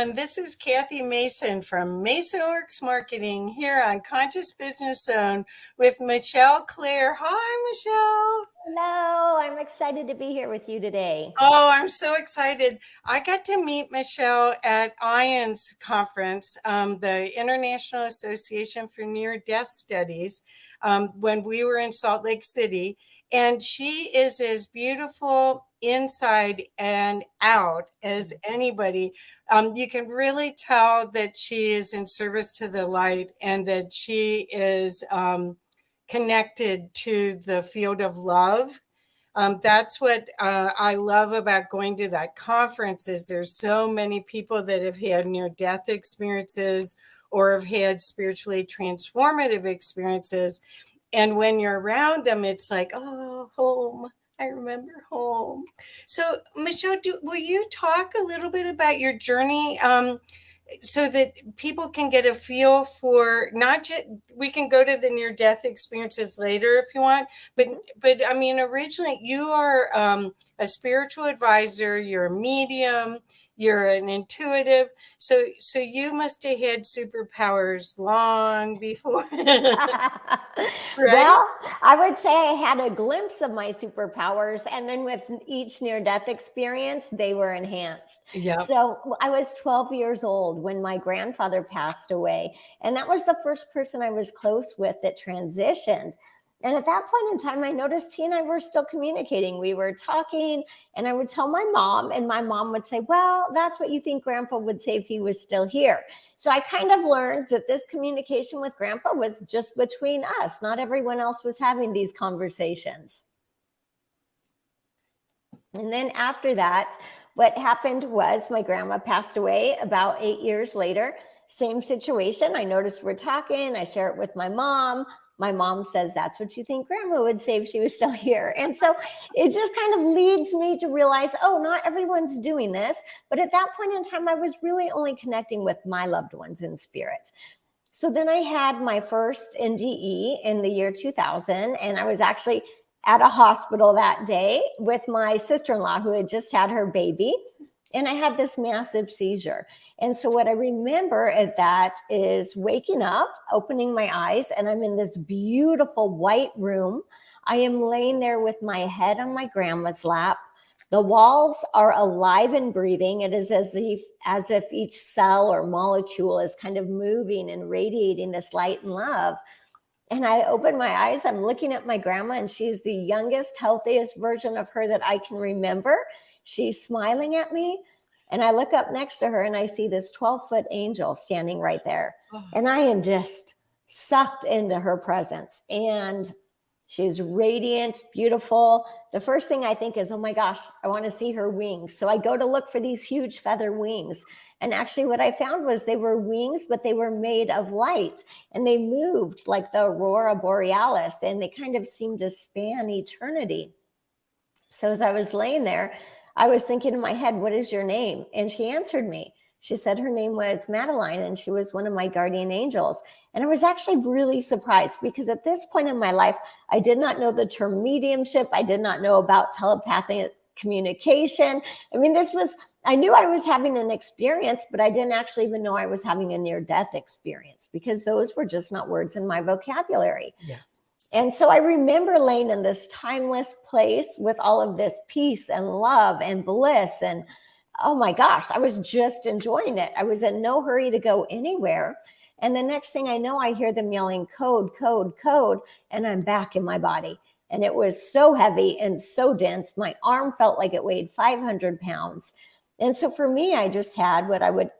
everyone. This is Kathy Mason from Mason Works Marketing here on Conscious Business Zone with Michelle Clare. Hi, Michelle. Hello, I'm excited to be here with you today. Oh, I'm so excited. I got to meet Michelle at ION's conference, the International Association for Near-Death Studies, when we were in Salt Lake City. And she is as beautiful inside and out as anybody. You can really tell that she is in service to the light and that she is connected to the field of love. That's what I love about going to that conference is there's so many people that have had near-death experiences or have had spiritually transformative experiences. And when you're around them, it's like, oh, home. I remember home. So, Michelle, will you talk a little bit about your journey so that people can get a feel for not just, we can go to the near death experiences later if you want, but I mean, originally you are a spiritual advisor, you're a medium, you're an intuitive. So you must have had superpowers long before. Right? Well, I would say I had a glimpse of my superpowers, and then with each near-death experience, they were enhanced. Yeah. So I was 12 years old when my grandfather passed away, and that was the first person I was close with that transitioned. And at that point in time, I noticed he and I were still communicating. We were talking, and I would tell my mom, and my mom would say, well, that's what you think Grandpa would say if he was still here. So I kind of learned that this communication with Grandpa was just between us. Not everyone else was having these conversations. And then after that, what happened was my grandma passed away about 8 years later. Same situation. I noticed we're talking. I share it with my mom. My mom says, that's what you think Grandma would say if she was still here. And so it just kind of leads me to realize, oh, not everyone's doing this. But at that point in time, I was really only connecting with my loved ones in spirit. So then I had my first NDE in the year 2000, and I was actually at a hospital that day with my sister-in-law who had just had her baby. And I had this massive seizure. And so what I remember at that is waking up, opening my eyes, and I'm in this beautiful white room. I am laying there with my head on my grandma's lap. The walls are alive and breathing. It is as if each cell or molecule is kind of moving and radiating this light and love. And I open my eyes, I'm looking at my grandma, and she's the youngest, healthiest version of her that I can remember. She's smiling at me, and I look up next to her and I see this 12-foot angel standing right there. And I am just sucked into her presence. And she's radiant, beautiful. The first thing I think is, oh my gosh, I want to see her wings. So I go to look for these huge feather wings. And actually what I found was they were wings, but they were made of light. And they moved like the aurora borealis. And they kind of seemed to span eternity. So as I was laying there, I was thinking in my head, what is your name? And she answered me. She said her name was Madeline, and she was one of my guardian angels. And I was actually really surprised because at this point in my life, I did not know the term mediumship. I did not know about telepathic communication. I mean, I knew I was having an experience, but I didn't actually even know I was having a near-death experience because those were just not words in my vocabulary. Yeah. And so I remember laying in this timeless place with all of this peace and love and bliss. And oh my gosh, I was just enjoying it. I was in no hurry to go anywhere. And the next thing I know, I hear them yelling, code, code, code. And I'm back in my body. And it was so heavy and so dense. My arm felt like it weighed 500 pounds. And so for me, I just had what I would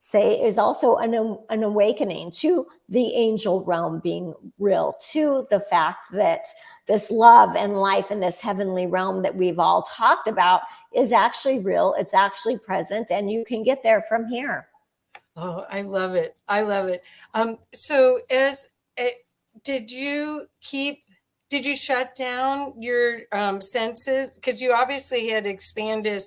say is also an awakening to the angel realm being real, to the fact that this love and life in this heavenly realm that we've all talked about is actually real. It's actually present, and you can get there from here. Oh, I love it. I love it. So did you shut down your senses? Because you obviously had expanded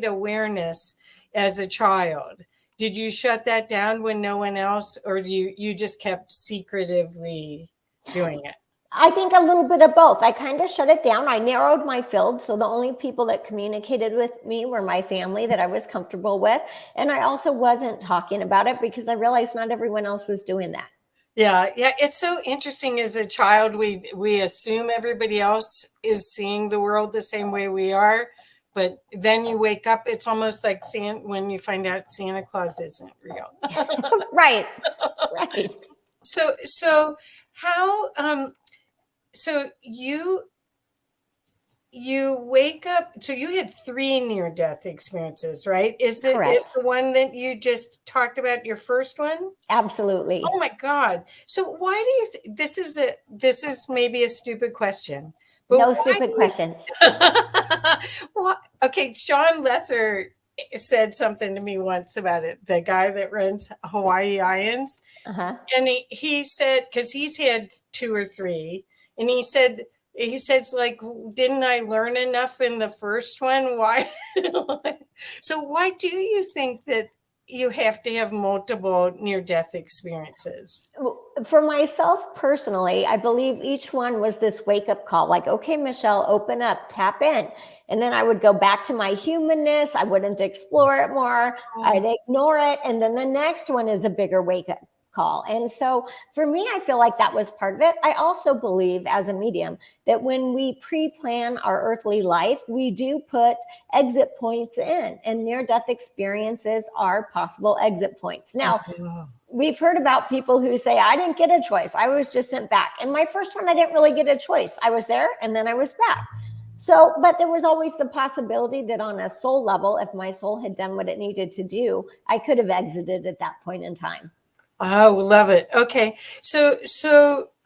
awareness as a child. Did you shut that down when no one else, or you just kept secretively doing it? I think a little bit of both. I kind of shut it down. I narrowed my field. So the only people that communicated with me were my family that I was comfortable with. And I also wasn't talking about it because I realized not everyone else was doing that. Yeah, yeah, it's so interesting. As a child, we assume everybody else is seeing the world the same way we are, but then you wake up, it's almost like when you find out Santa Claus isn't real. Right. Right. So how so you wake up, so you had 3 near death experiences, right? Is Correct. the one that you just talked about your first one? Absolutely. Oh my God. So why do you this is maybe a stupid question, but No why stupid do you questions. okay, Sean Lether said something to me once about it, the guy that runs Hawaii Ions. Uh-huh. And he said, because he's had 2 or 3, and he says, like, didn't I learn enough in the first one? Why? So why do you think that you have to have multiple near-death experiences? For myself personally, I believe each one was this wake up call like, okay, Michelle, open up, tap in. And then I would go back to my humanness. I wouldn't explore it more. I'd ignore it. And then the next one is a bigger wake up call. And so for me, I feel like that was part of it. I also believe as a medium that when we pre-plan our earthly life, we do put exit points in, and near death experiences are possible exit points. Now, we've heard about people who say, I didn't get a choice. I was just sent back. And my first one, I didn't really get a choice. I was there and then I was back. So, but there was always the possibility that on a soul level, if my soul had done what it needed to do, I could have exited at that point in time. Oh, love it. Okay. So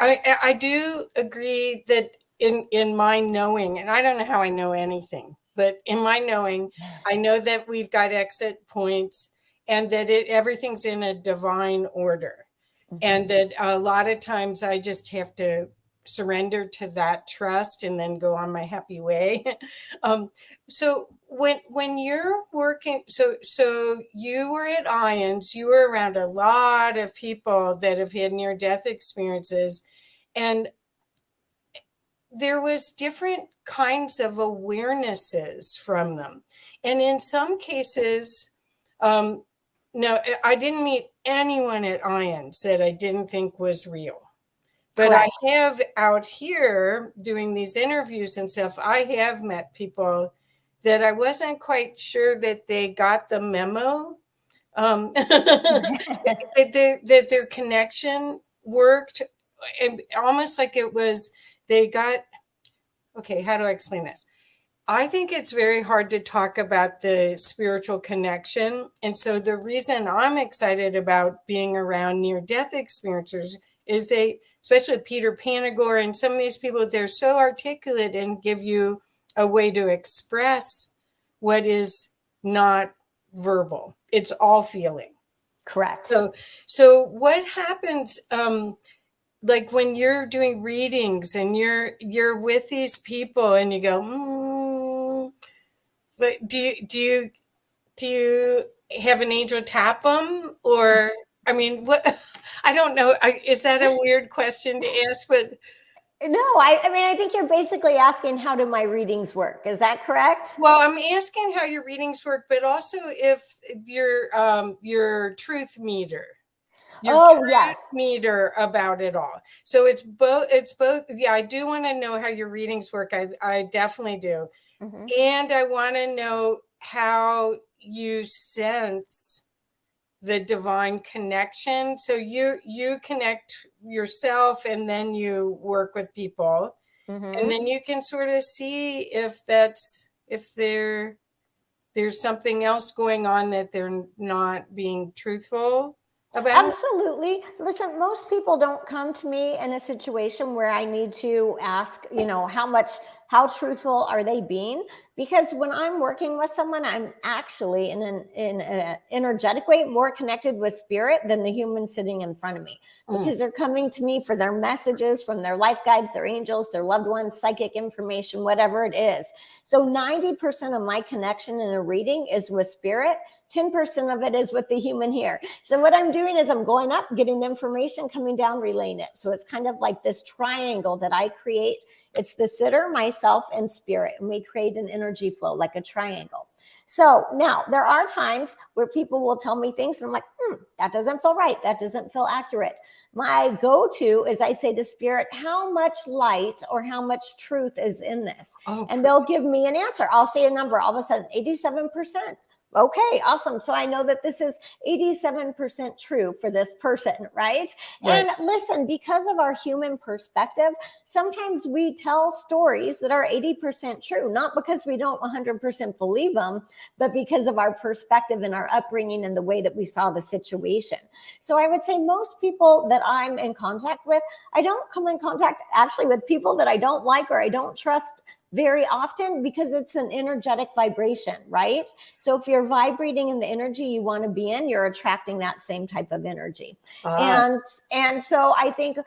I do agree that in my knowing, and I don't know how I know anything, but in my knowing, I know that we've got exit points and that everything's in a divine order. And that a lot of times I just have to surrender to that trust and then go on my happy way. So when you're working, so you were at Ions, you were around a lot of people that have had near death experiences, and there was different kinds of awarenesses from them. And in some cases, no, I didn't meet anyone at Ions that I didn't think was real. But I Correct. have out here doing these interviews and stuff, I have met people that I wasn't quite sure that they got the memo, that their connection worked, and almost like it was, they got, okay, how do I explain this? I think it's very hard to talk about the spiritual connection. And so the reason I'm excited about being around near-death experiencers is especially Peter Panagore and some of these people, they're so articulate and give you a way to express what is not verbal. It's all feeling. Correct. So what happens, like when you're doing readings and you're with these people and you go, but do you have an angel tap them, or I mean, what? I don't know. Is that a weird question to ask? But No, I mean, I think you're basically asking how do my readings work? Is that correct? well, I'm asking how your readings work, but also if your truth meter. Your Oh, truth yes. meter about it all. So it's both. Yeah, I do want to know how your readings work. I definitely do. Mm-hmm. And I want to know how you sense the divine connection. So you connect yourself and then you work with people. And Mm-hmm. then you can sort of see if there's something else going on that they're not being truthful about. Absolutely. Listen, most people don't come to me in a situation where I need to ask, how truthful are they being? Because when I'm working with someone, I'm actually in an energetic way more connected with spirit than the human sitting in front of me, Mm. because they're coming to me for their messages from their life guides, their angels, their loved ones, psychic information, whatever it is. So 90% of my connection in a reading is with spirit. 10% of it is with the human here. So what I'm doing is I'm going up, getting the information, coming down, relaying it. So it's kind of like this triangle that I create. It's the sitter, myself, and spirit. And we create an energy flow like a triangle. So now there are times where people will tell me things and I'm like, that doesn't feel right. That doesn't feel accurate. My go-to is I say to spirit, how much light or how much truth is in this? And they'll give me an answer. I'll say a number, all of a sudden, 87%. Okay, awesome. So I know that this is 87% true for this person, right? And listen, because of our human perspective, sometimes we tell stories that are 80% true, not because we don't 100% believe them, but because of our perspective and our upbringing and the way that we saw the situation. So I would say most people that I'm in contact with, I don't come in contact actually with people that I don't like or I don't trust very often, because it's an energetic vibration, right? So if you're vibrating in the energy you want to be in, you're attracting that same type of energy. And so I think,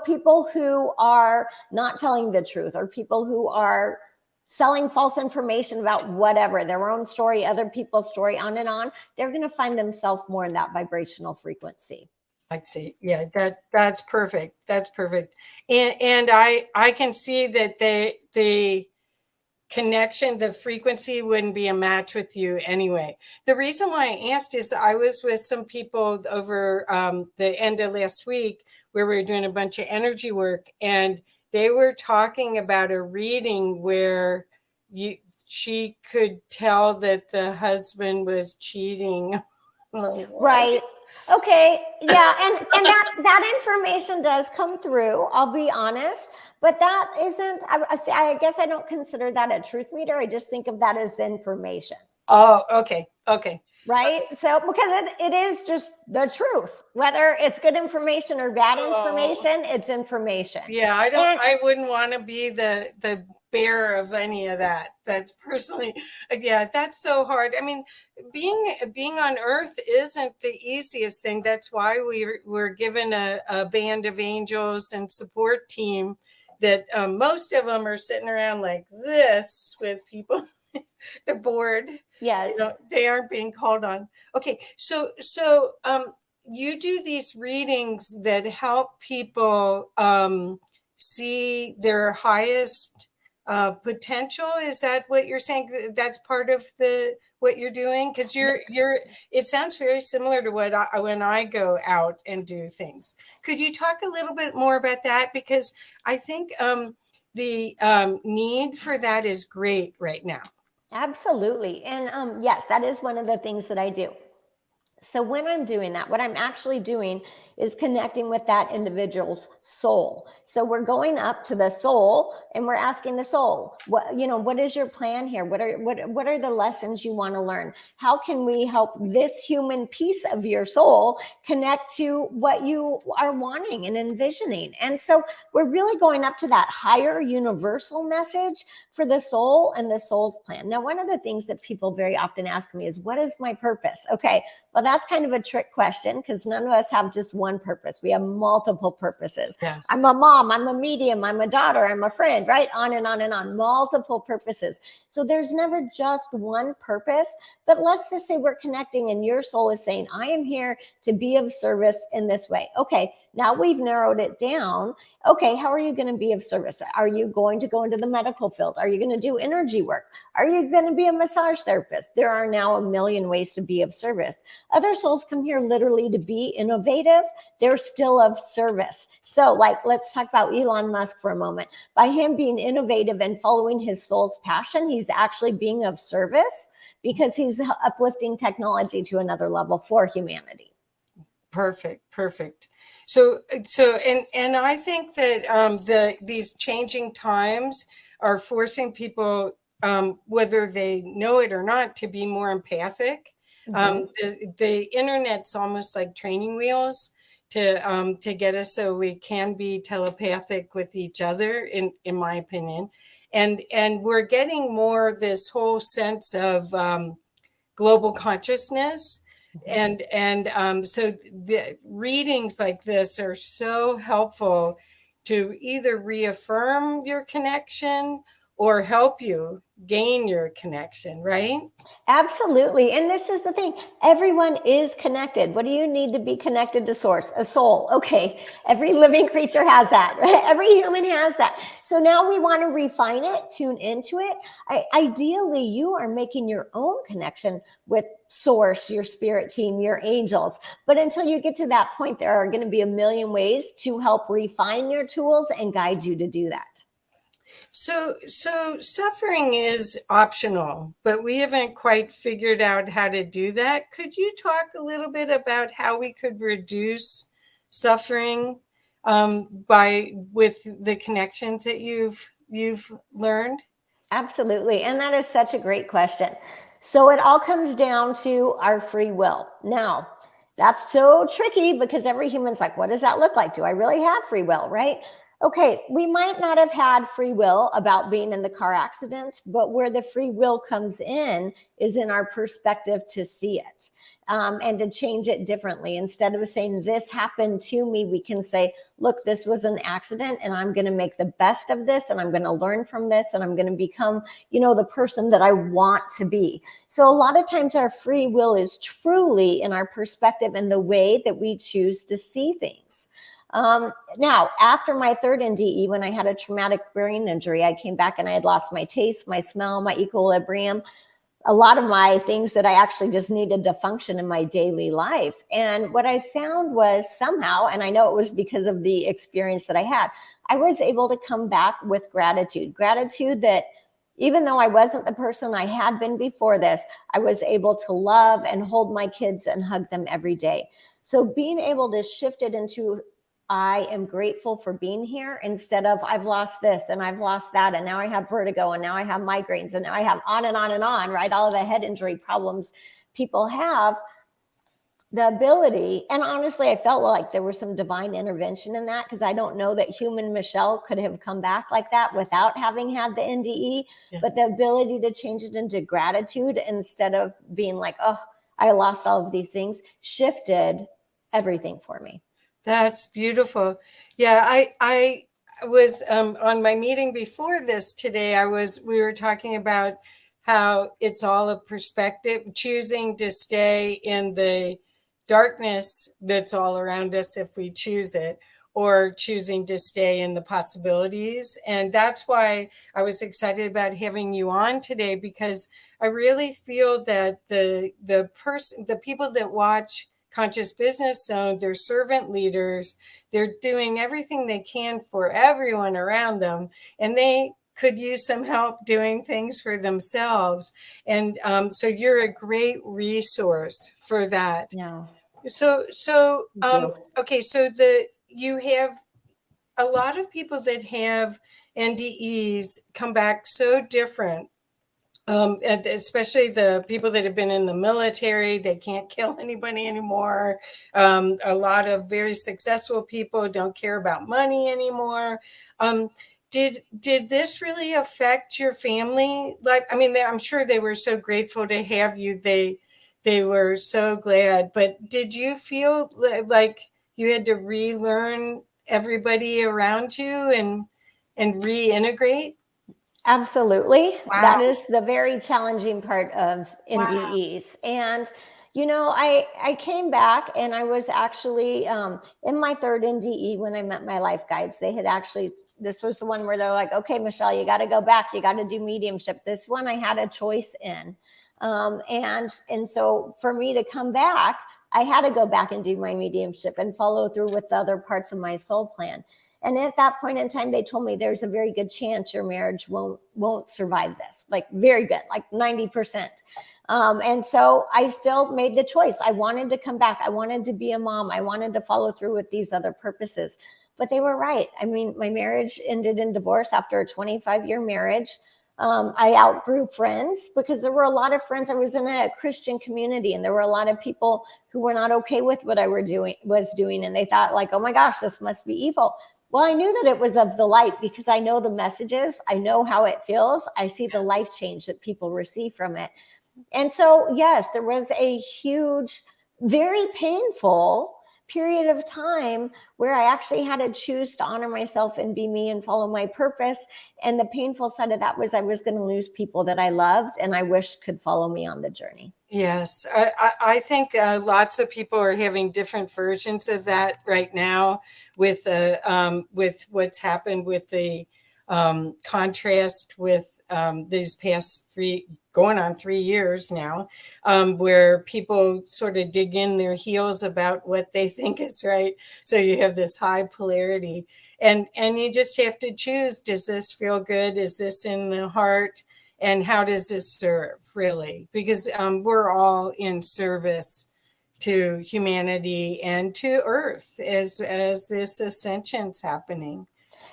people who are not telling the truth, or people who are selling false information about whatever, their own story, other people's story, on and on, they're going to find themselves more in that vibrational frequency. I see. Yeah, that's perfect. That's perfect. And I can see that the connection, the frequency wouldn't be a match with you anyway. The reason why I asked is I was with some people over the end of last week where we were doing a bunch of energy work, and they were talking about a reading where she could tell that the husband was cheating. Right. Okay. Yeah. And that information does come through. I'll be honest, but that isn't, I guess I don't consider that a truth meter. I just think of that as the information. Oh, okay. Okay. Right. So, because it is just the truth, whether it's good information or bad information, it's information. Yeah. I wouldn't want to be the bearer of any of that. That's personally, yeah, that's so hard. I mean, being on earth isn't the easiest thing. That's why we're given a band of angels and support team that most of them are sitting around like this with people. They're bored. Yes. They aren't being called on. Okay. So you do these readings that help people see their highest potential. Is that what you're saying? That's part of what you're doing? Because it sounds very similar to when I go out and do things. Could you talk a little bit more about that? Because I think the need for that is great right now. Absolutely. And yes, that is one of the things that I do. So when I'm doing that, what I'm actually doing is connecting with that individual's soul. So we're going up to the soul and we're asking the soul, what is your plan here? What are the lessons you want to learn? How can we help this human piece of your soul connect to what you are wanting and envisioning? And so we're really going up to that higher universal message for the soul and the soul's plan. Now, one of the things that people very often ask me is, what is my purpose? Okay, well, that's kind of a trick question, because none of us have just one purpose. We have multiple purposes. Yes. I'm a mom, I'm a medium, I'm a daughter, I'm a friend, right? On and on and on, multiple purposes. So there's never just one purpose, but let's just say we're connecting and your soul is saying, I am here to be of service in this way. Okay, now we've narrowed it down. Okay, how are you going to be of service? Are you going to go into the medical field? Are you going to do energy work? Are you going to be a massage therapist? There are now a million ways to be of service. Other souls come here literally to be innovative. They're still of service. So let's talk about Elon Musk for a moment. By him being innovative and following his soul's passion, he's actually being of service because he's uplifting technology to another level for humanity. Perfect. So and I think that these changing times are forcing people, whether they know it or not, to be more empathic. The internet's almost like training wheels to get us so we can be telepathic with each other, in my opinion, and we're getting more this whole sense of global consciousness. And so the readings like this are so helpful to either reaffirm your connection or help you gain your connection, right? Absolutely. And this is the thing. Everyone is connected. What do you need to be connected to source? A soul. Okay. Every living creature has that. Right? Every human has that. So now we want to refine it, tune into it. Ideally, you are making your own connection with source, your spirit team, your angels. But until you get to that point, there are going to be a million ways to help refine your tools and guide you to do that. So suffering is optional, but we haven't quite figured out how to do that. Could you talk a little bit about how we could reduce suffering by with the connections that you've learned? Absolutely. And that is such a great question. So it all comes down to our free will. Now, that's so tricky because every human's like, what does that look like? Do I really have free will? Right? Okay, we might not have had free will about being in the car accident, but where the free will comes in is in our perspective to see it and to change it differently. Instead of saying, this happened to me, we can say, look, this was an accident and I'm going to make the best of this and I'm going to learn from this and I'm going to become, the person that I want to be. So a lot of times our free will is truly in our perspective and the way that we choose to see things. Now, after my third NDE, when I had a traumatic brain injury, I came back and I had lost my taste, my smell, my equilibrium, a lot of my things that I actually just needed to function in my daily life. And what I found was somehow, and I know it was because of the experience that I had, I was able to come back with gratitude that even though I wasn't the person I had been before this, I was able to love and hold my kids and hug them every day. So being able to shift it into I am grateful for being here instead of I've lost this and I've lost that and now I have vertigo and now I have migraines and now I have on and on and on, right? All of the head injury problems people have, the ability, and honestly, I felt like there was some divine intervention in that because I don't know that human Michelle could have come back like that without having had the NDE, but the ability to change it into gratitude instead of being like, oh, I lost all of these things, shifted everything for me. That's beautiful. Yeah, I was on my meeting before this today. We were talking about how it's all a perspective, choosing to stay in the darkness that's all around us if we choose it, or choosing to stay in the possibilities. And that's why I was excited about having you on today, because I really feel that the people that watch Conscious Business Zone, they're servant leaders. They're doing everything they can for everyone around them, and they could use some help doing things for themselves. And so you're a great resource for that. No. Okay, so you have a lot of people that have NDEs come back so different. And especially the people that have been in the military, they can't kill anybody anymore. A lot of very successful people don't care about money anymore. Did this really affect your family life? I mean, I'm sure they were so grateful to have you. They were so glad. But did you feel like you had to relearn everybody around you and reintegrate? Absolutely. Wow. That is the very challenging part of NDEs. Wow. And, I came back and I was actually in my third NDE when I met my life guides. They had actually, this was the one where they're like, okay, Michelle, you got to go back. You got to do mediumship. This one I had a choice in. And so for me to come back, I had to go back and do my mediumship and follow through with the other parts of my soul plan. And at that point in time, they told me there's a very good chance your marriage won't survive this. Like very good, like 90%. And so I still made the choice. I wanted to come back. I wanted to be a mom. I wanted to follow through with these other purposes. But they were right. I mean, my marriage ended in divorce after a 25-year marriage. I outgrew friends because there were a lot of friends. I was in a Christian community and there were a lot of people who were not okay with what I was doing. And they thought like, oh my gosh, this must be evil. Well, I knew that it was of the light because I know the messages. I know how it feels. I see the life change that people receive from it. And so, yes, there was a huge, very painful, period of time where I actually had to choose to honor myself and be me and follow my purpose. And the painful side of that was I was going to lose people that I loved and I wished could follow me on the journey. Yes, I think lots of people are having different versions of that right now with what's happened with the contrast with these past going on 3 years now, where people sort of dig in their heels about what they think is right. So you have this high polarity, and you just have to choose: does this feel good? Is this in the heart? And how does this serve, really? Because we're all in service to humanity and to Earth as this ascension's happening.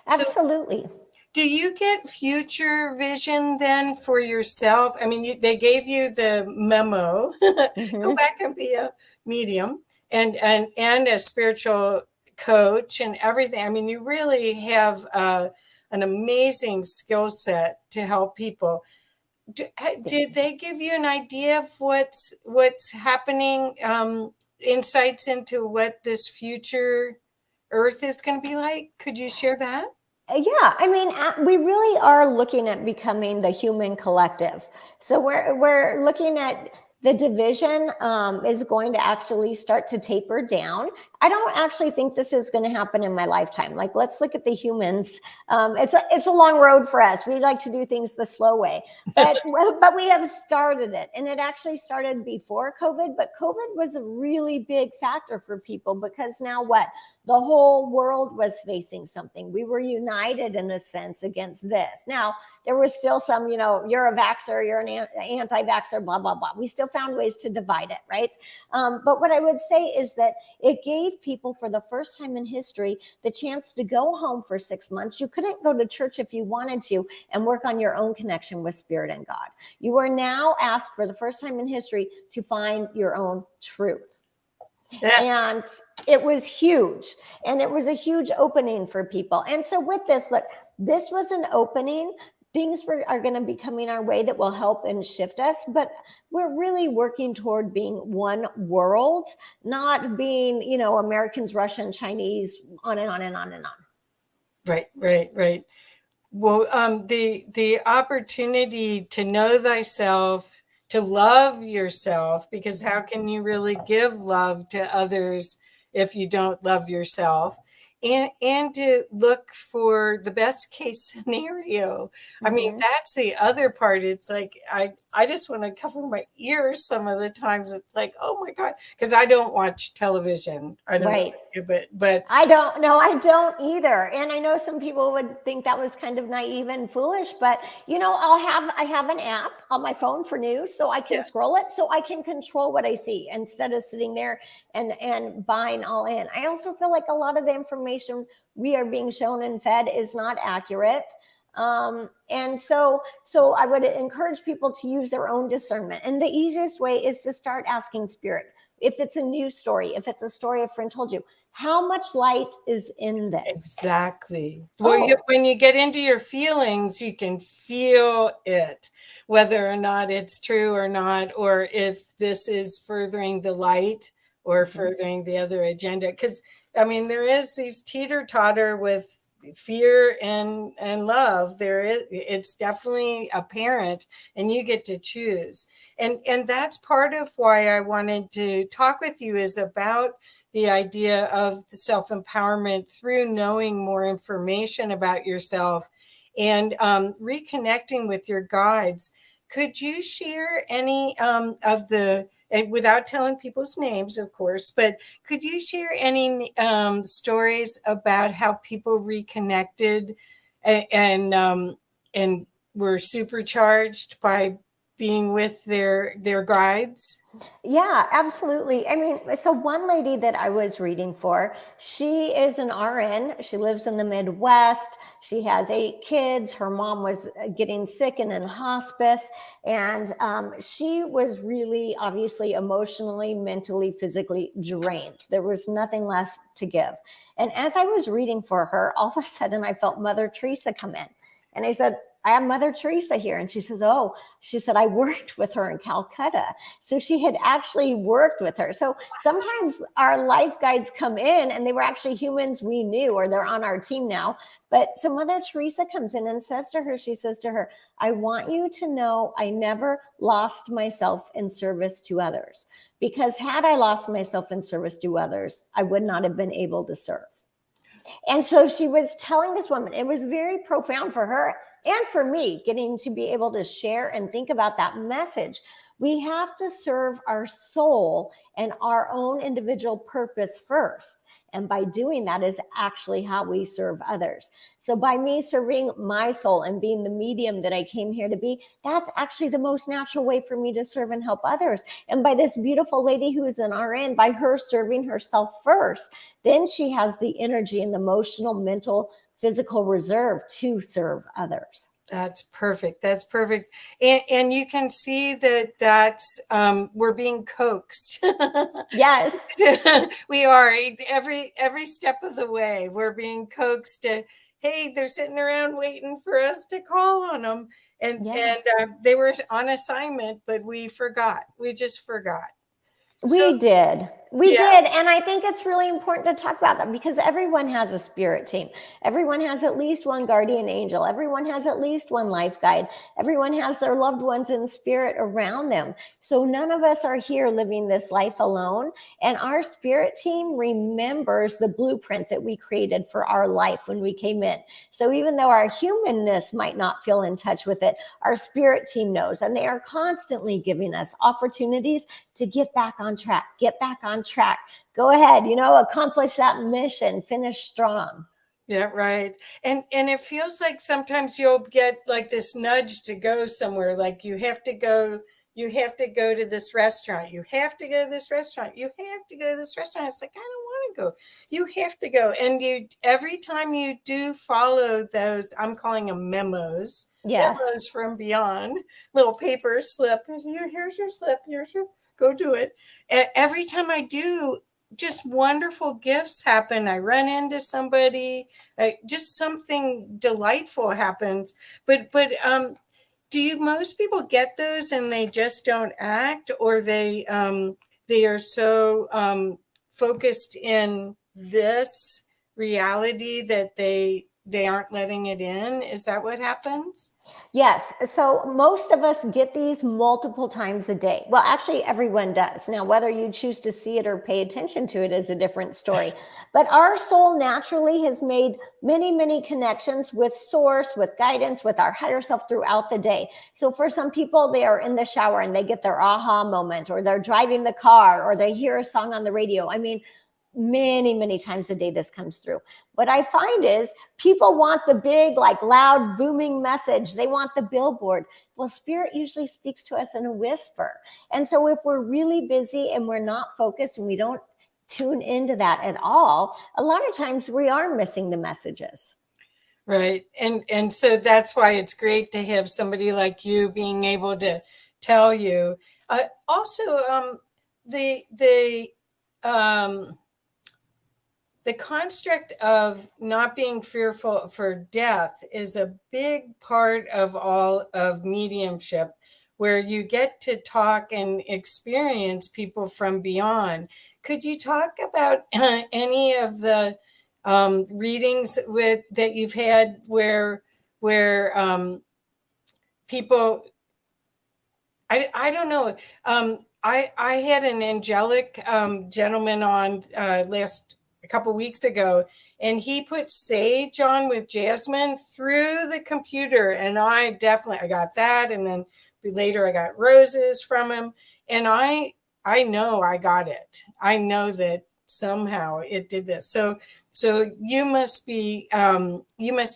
So, Absolutely. do you get future vision then for yourself? I mean, they gave you the memo. Go Mm-hmm. back and be a medium and a spiritual coach and everything. I mean, you really have an amazing skill set to help people. Did they give you an idea of what's happening? Insights into what this future Earth is going to be like? Could you share that? Yeah, I mean, we really are looking at becoming the human collective. So we're looking at the division is going to actually start to taper down. I don't actually think this is going to happen in my lifetime. Like, let's look at the humans. It's a long road for us. We like to do things the slow way, but we have started it, and it actually started before COVID. But COVID was a really big factor for people because now what? The whole world was facing something. We were united in a sense against this. Now, there was still some, you're a vaxxer, you're an anti-vaxxer, blah, blah, blah. We still found ways to divide it, right? But what I would say is that it gave people for the first time in history the chance to go home for 6 months. You couldn't go to church if you wanted to and work on your own connection with Spirit and God. You are now asked for the first time in history to find your own truth. Yes. And it was huge. And it was a huge opening for people. And so with this, look, this was an opening. Things are going to be coming our way that will help and shift us. But we're really working toward being one world, not being, Americans, Russian, Chinese, on and on and on and on. Right, right, right. Well, the opportunity to know thyself, to love yourself, because how can you really give love to others if you don't love yourself? And to look for the best case scenario. I mean, that's the other part. It's like I just want to cover my ears some of the times. It's like, oh my God, because I don't watch television. I don't Right. know, but I don't know. I don't either. And I know some people would think that was kind of naive and foolish, but I have an app on my phone for news, so I can scroll it, so I can control what I see instead of sitting there and buying all in. I also feel like a lot of the information we are being shown and fed is not accurate. And so I would encourage people to use their own discernment. And the easiest way is to start asking Spirit. If it's a news story, if it's a story a friend told you, how much light is in this? Exactly. Well, when you get into your feelings, you can feel it, whether or not it's true or not, or if this is furthering the light or furthering the other agenda. Because, I mean, there is these teeter-totter with fear and love. It's definitely apparent, and you get to choose. And that's part of why I wanted to talk with you, is about the idea of the self-empowerment through knowing more information about yourself and reconnecting with your guides. Could you share any of the, without telling people's names, of course, but could you share any stories about how people reconnected and were supercharged by being with their guides? Yeah, absolutely. I mean, so one lady that I was reading for, she is an RN. She lives in the Midwest. She has 8 kids. Her mom was getting sick and in hospice. And she was really, obviously, emotionally, mentally, physically drained. There was nothing left to give. And as I was reading for her, all of a sudden I felt Mother Teresa come in. And I said, I have Mother Teresa here. And she says, oh, she said, I worked with her in Calcutta. So she had actually worked with her. So sometimes our life guides come in and they were actually humans we knew, or they're on our team now. But so Mother Teresa comes in and says to her, she says to her, I want you to know I never lost myself in service to others, because had I lost myself in service to others, I would not have been able to serve. And so she was telling this woman, it was very profound for her and for me, getting to be able to share and think about that message. We have to serve our soul and our own individual purpose first. And by doing that is actually how we serve others. So by me serving my soul and being the medium that I came here to be, that's actually the most natural way for me to serve and help others. And by this beautiful lady who is an RN, by her serving herself first, then she has the energy and the emotional, mental, physical reserve to serve others. That's perfect. That's perfect. And you can see that we're being coaxed. Yes. We are every step of the way. We're being coaxed to, hey, they're sitting around waiting for us to call on them. And they were on assignment, but we forgot. We just forgot. We did. And I think it's really important to talk about that, because everyone has a spirit team. Everyone has at least one guardian angel. Everyone has at least one life guide. Everyone has their loved ones in spirit around them. So none of us are here living this life alone. And our spirit team remembers the blueprint that we created for our life when we came in. So even though our humanness might not feel in touch with it, our spirit team knows, and they are constantly giving us opportunities to get back on track, go ahead, accomplish that mission, finish strong. Yeah, right. And it feels like sometimes you'll get like this nudge to go somewhere, like you have to go to this restaurant. You have to go to this restaurant. You have to go to this restaurant. It's like, I don't want to go. You have to go. And every time you do follow those, I'm calling them memos. Yes. Memos from beyond, little paper slip. Here's your slip. Go do it. Every time I do, just wonderful gifts happen. I run into somebody, just something delightful happens. But do most people get those and they just don't act, or they are so focused in this reality that they aren't letting it in? Is that what happens? Yes. So most of us get these multiple times a day. Well, actually, everyone does. Now, whether you choose to see it or pay attention to it is a different story. But our soul naturally has made many, many connections with source, with guidance, with our higher self throughout the day. So for some people, they are in the shower and they get their aha moment, or they're driving the car, or they hear a song on the radio. I mean, many, many times a day this comes through. What I find is people want the big, like loud, booming message. They want the billboard. Well, spirit usually speaks to us in a whisper. And so if we're really busy and we're not focused and we don't tune into that at all, a lot of times we are missing the messages. Right. And so that's why it's great to have somebody like you being able to tell you. Also, the construct of not being fearful for death is a big part of all of mediumship, where you get to talk and experience people from beyond. Could you talk about any of the readings that you've had where people, I don't know. I had an angelic gentleman on a couple weeks ago, and he put sage on with jasmine through the computer, and I got that, and then later I got roses from him, and I know I got it. I know that somehow it did this. So you must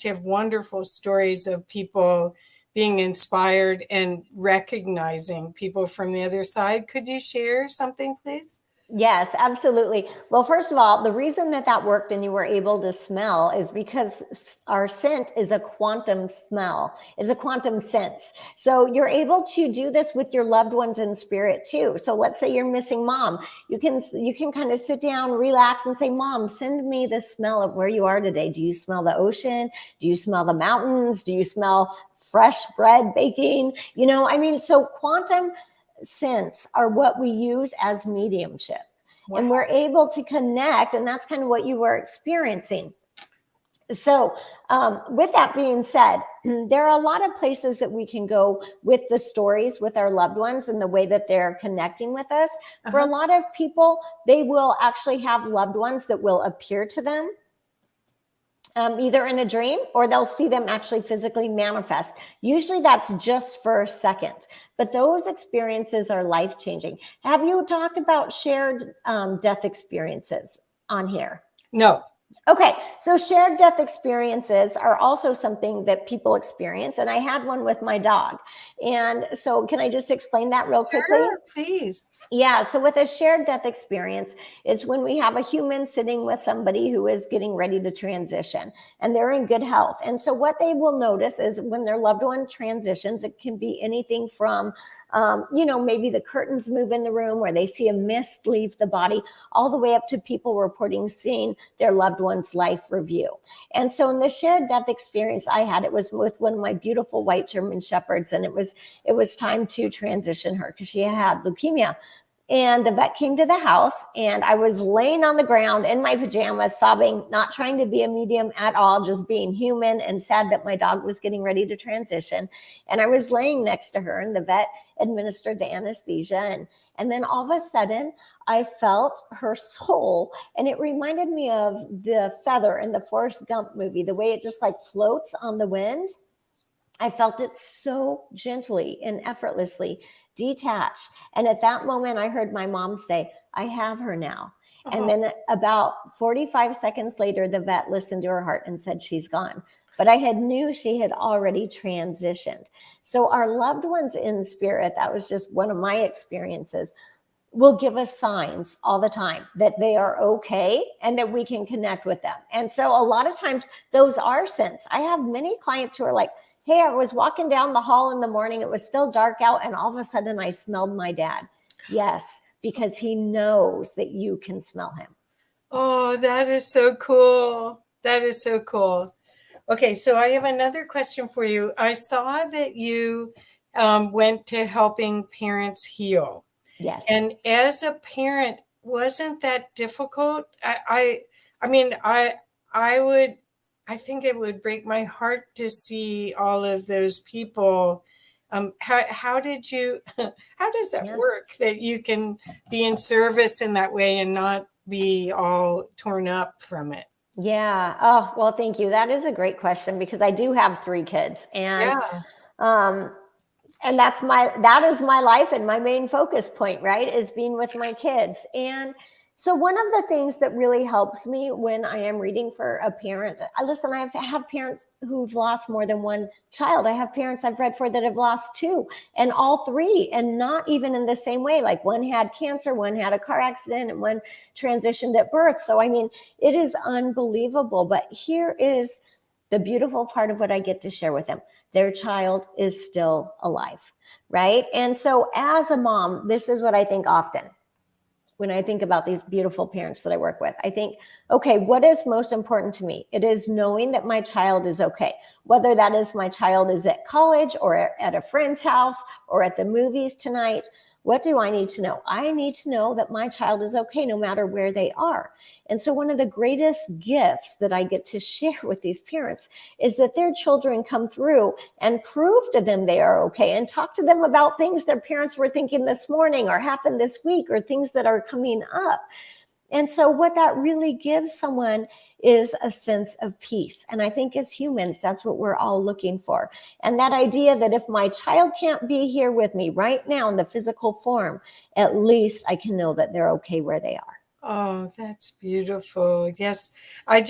have wonderful stories of people being inspired and recognizing people from the other side. Could you share something, please? Yes, absolutely. Well, first of all, the reason that that worked and you were able to smell is because our scent is a quantum smell, is a quantum sense. So you're able to do this with your loved ones in spirit too. So let's say you're missing mom. You can kind of sit down, relax and say, "Mom, send me the smell of where you are today. Do you smell the ocean? Do you smell the mountains? Do you smell fresh bread baking?" So quantum sense are what we use as mediumship. Wow. And we're able to connect, and that's kind of what you were experiencing. So, with that being said, there are a lot of places that we can go with the stories with our loved ones and the way that they're connecting with us. For a lot of people, they will actually have loved ones that will appear to them either in a dream or they'll see them actually physically manifest. Usually that's just for a second, but those experiences are life-changing. Have you talked about shared death experiences on here? No. Okay, so shared death experiences are also something that people experience, and I had one with my dog. And so can I just explain that real quickly? Sure, please. Yeah, so with a shared death experience, it's when we have a human sitting with somebody who is getting ready to transition and they're in good health. And so, what they will notice is when their loved one transitions, it can be anything from, maybe the curtains move in the room or they see a mist leave the body, all the way up to people reporting seeing their loved one's life review. And so, in the shared death experience I had, it was with one of my beautiful white German shepherds, and it was time to transition her because she had leukemia. And the vet came to the house, and I was laying on the ground in my pajamas, sobbing, not trying to be a medium at all, just being human and sad that my dog was getting ready to transition. And I was laying next to her, and the vet administered the anesthesia. And then all of a sudden, I felt her soul, and it reminded me of the feather in the Forrest Gump movie, the way it just like floats on the wind. I felt it so gently and effortlessly detached. And at that moment, I heard my mom say, "I have her now." And then about 45 seconds later, the vet listened to her heart and said, "She's gone." But I had knew she had already transitioned. So our loved ones in spirit, that was just one of my experiences, will give us signs all the time that they are okay and that we can connect with them. And so a lot of times those are scents. I have many clients who are like, "Hey, I was walking down the hall in the morning. It was still dark out. And all of a sudden I smelled my dad." Yes, because he knows that you can smell him. Oh, that is so cool. That is so cool. Okay, so I have another question for you. I saw that you went to helping parents heal. Yes. And as a parent, wasn't that difficult? I think it would break my heart to see all of those people. How did you, how does that work that you can be in service in that way and not be all torn up from it? Yeah. Oh, well, thank you. That is a great question because I do have 3 kids, Yeah. um, and that is my life and my main focus point, right, is being with my kids. And so one of the things that really helps me when I am reading for a parent, listen, I have parents who've lost more than one child. I have parents I've read for that have lost 2 and all 3, and not even in the same way. Like one had cancer, one had a car accident, and one transitioned at birth. So I mean, it is unbelievable. But here is the beautiful part of what I get to share with them: their child is still alive, right? And so as a mom, this is what I think often when I think about these beautiful parents that I work with. I think, okay, what is most important to me? It is knowing that my child is okay. Whether that is my child is at college or at a friend's house or at the movies tonight, what do I need to know? I need to know that my child is okay no matter where they are. And so one of the greatest gifts that I get to share with these parents is that their children come through and prove to them they are okay and talk to them about things their parents were thinking this morning or happened this week or things that are coming up. And so what that really gives someone is a sense of peace. And I think as humans, that's what we're all looking for. And that idea that if my child can't be here with me right now in the physical form, at least I can know that they're okay where they are. Oh, that's beautiful. Yes, I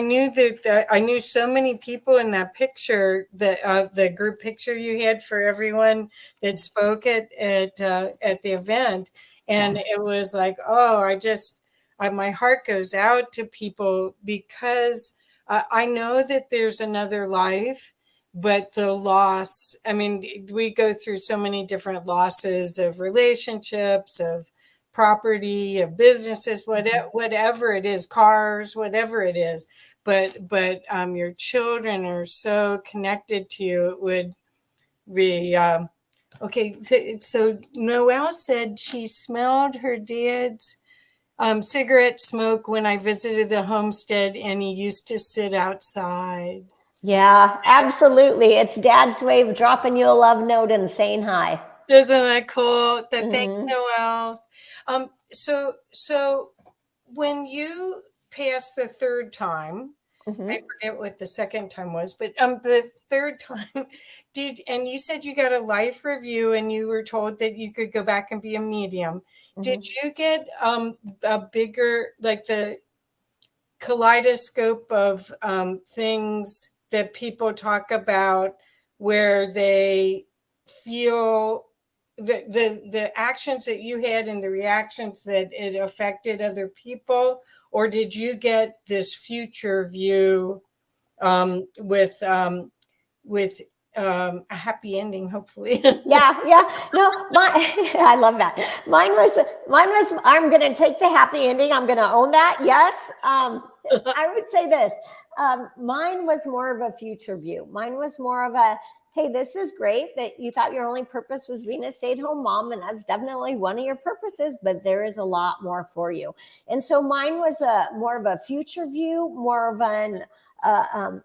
knew that I knew so many people in that picture, the group picture you had for everyone that spoke at the event, And Yeah. it was like, oh, my heart goes out to people because I know that there's another life, but the loss, I mean, we go through so many different losses of relationships, of property, of businesses, Mhm. whatever it is, cars, whatever it is. But your children are so connected to you. It would be okay. So Noelle said she smelled her dad's cigarette smoke when I visited the homestead, and he used to sit outside. Yeah, absolutely. It's dad's way of dropping you a love note and saying hi. Isn't that cool? Thanks, Hmm. Noelle. So when you passed the third time, I Hmm. forget what the second time was, but the third time, and you said you got a life review and you were told that you could go back and be a medium. Did Hmm. you get a bigger, like the kaleidoscope of things that people talk about where they feel the actions that you had and the reactions that it affected other people, or did you get this future view with a happy ending, hopefully? Yeah, yeah. No, my I love that. Mine was I'm going to take the happy ending. I'm going to own that. Yes. I would say this. Mine was more of a future view. Mine was more of a, hey, this is great that you thought your only purpose was being a stay-at-home mom, and that's definitely one of your purposes, but there is a lot more for you. And so mine was a more of a future view, more of an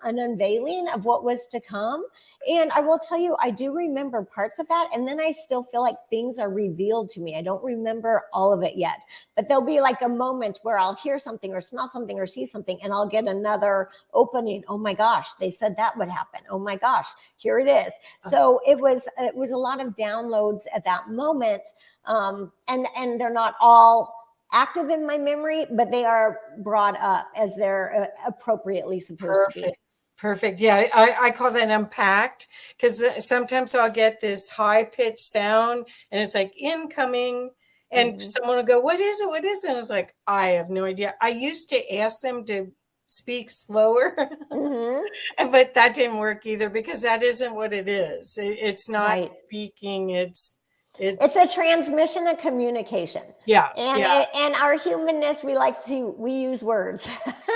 unveiling of what was to come. And I will tell you, I do remember parts of that. And then I still feel like things are revealed to me. I don't remember all of it yet, but there'll be like a moment where I'll hear something or smell something or see something, and I'll get another opening. Oh my gosh, they said that would happen. Oh my gosh, here it is. So it was a lot of downloads at that moment. And they're not all active in my memory, but they are brought up as they're appropriately supposed to be. Perfect. Perfect. Yeah, I call that unpacked because sometimes I'll get this high pitched sound and it's like incoming, and Mhm. someone will go, "What is it? What is it?" And it's like, I have no idea. I used to ask them to speak slower, Mhm. but that didn't work either because that isn't what it is. It's not Right. speaking. It's It's a transmission of communication. yeah, And yeah, and our humanness, we use words.